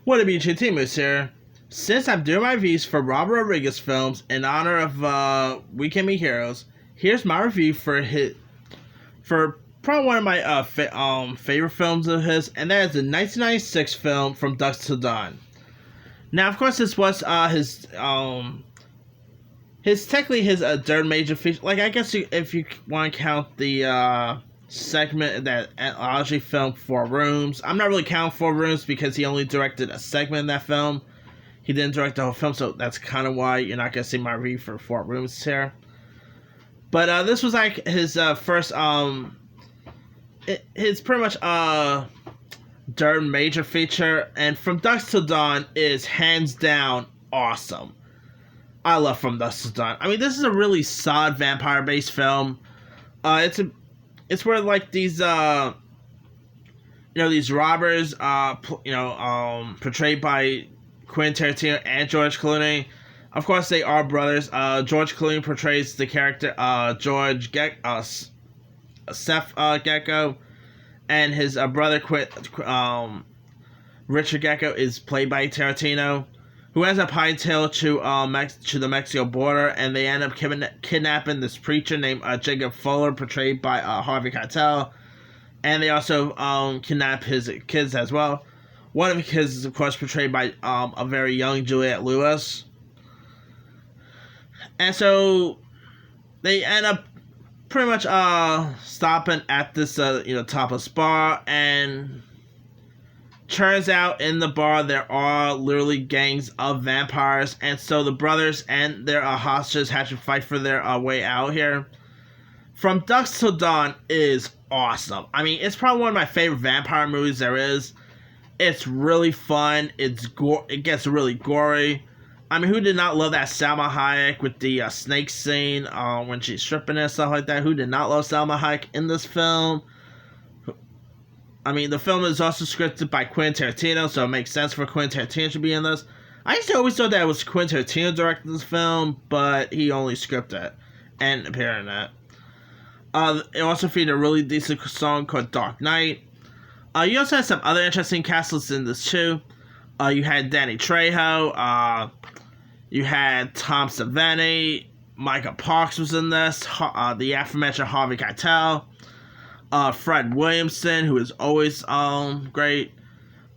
What a beauty Timus here. Since I'm doing my reviews for Robert Rodriguez films in honor of We Can Be Heroes, here's my review for probably one of my favorite films of his, and that is the 1996 film From Dusk Till Dawn. Now, of course, this was his technically his third major feature. Like, I guess if you want to count the segment that anthology film Four Rooms. I'm not really counting Four Rooms because he only directed a segment in that film. He didn't direct the whole film, so that's kind of why you're not gonna see my review for Four Rooms here. But this was like his first his pretty much third major feature, and From Dusk Till Dawn is hands down awesome. I love From Dusk Till Dawn. I mean, this is a really solid vampire based film. It's where like these these robbers portrayed by Quentin Tarantino and George Clooney. Of course, they are brothers. George Clooney portrays the character Seth Gecko, and his brother Richard Gecko is played by Tarantino, who ends up hightail to the Mexico border, and they end up kidnapping this preacher named Jacob Fuller, portrayed by Harvey Keitel, and they also kidnap his kids as well. One of the kids is, of course, portrayed by a very young Juliette Lewis. And so they end up pretty much stopping at this topless bar, and turns out in the bar there are literally gangs of vampires, and so the brothers and their hostages have to fight for their way out here. From Dusk Till Dawn is awesome. I mean, it's probably one of my favorite vampire movies there is. It's really fun. It gets really gory. I mean, who did not love that Salma Hayek with the snake scene when she's stripping and stuff like that? Who did not love Salma Hayek in this film? I mean, the film is also scripted by Quentin Tarantino, so it makes sense for Quentin Tarantino to be in this. I used to always thought that it was Quentin Tarantino directing this film, but he only scripted it and appeared in it. It also featured a really decent song called Dark Knight. You also had some other interesting cast lists in this too. You had Danny Trejo. You had Tom Savini. Micah Parks was in this. The aforementioned Harvey Keitel. Fred Williamson, who is always great.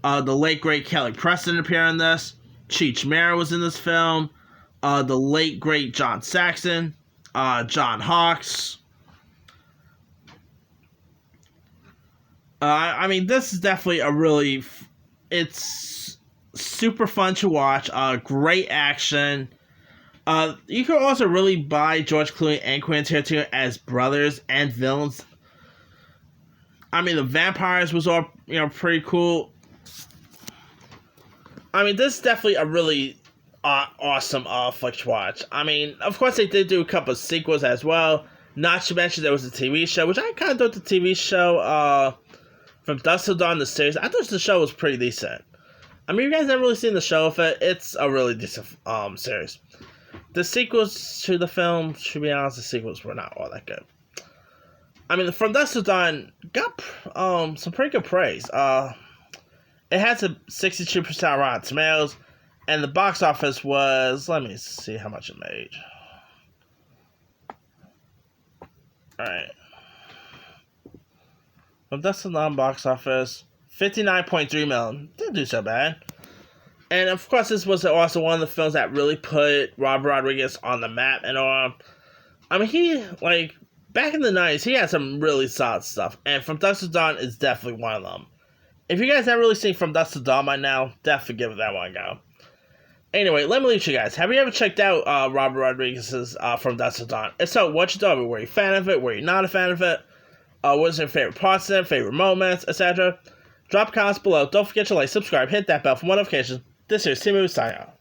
The late great Kelly Preston appeared in this. Cheech Marin was in this film. The late great John Saxon. John Hawkes. I mean, this is definitely it's super fun to watch. Great action. You can also really buy George Clooney and Quentin Tarantino as brothers and villains. I mean, the vampires was all, pretty cool. I mean, this is definitely a really awesome flick to watch. I mean, of course, they did do a couple of sequels as well. Not to mention there was a TV show, which I kind of thought the TV show, From Dusk Till Dawn, the series, I thought the show was pretty decent. I mean, you guys haven't really seen the show of it. It's a really decent series. The sequels to the film, to be honest, the sequels were not all that good. I mean, From Dusk Till Dawn got some pretty good praise. It has a 62% Rotten Tomatoes, and the box office was, let me see how much it made. Alright. From Dusk Till Dawn box office, $59.3 million. Didn't do so bad. And of course, this was also one of the films that really put Robert Rodriguez on the map and all. I mean, he, back in the 90s, he had some really solid stuff, and From Dusk Till Dawn is definitely one of them. If you guys haven't really seen From Dusk Till Dawn by now, definitely give that one a go. Anyway, let me leave you guys. Have you ever checked out Robert Rodriguez's From Dusk Till Dawn? If so, what you thought of it? Were you a fan of it? Were you not a fan of it? What was your favorite parts of it, favorite moments, etc.? Drop comments below. Don't forget to like, subscribe, hit that bell for more notifications. This is Timu signing off.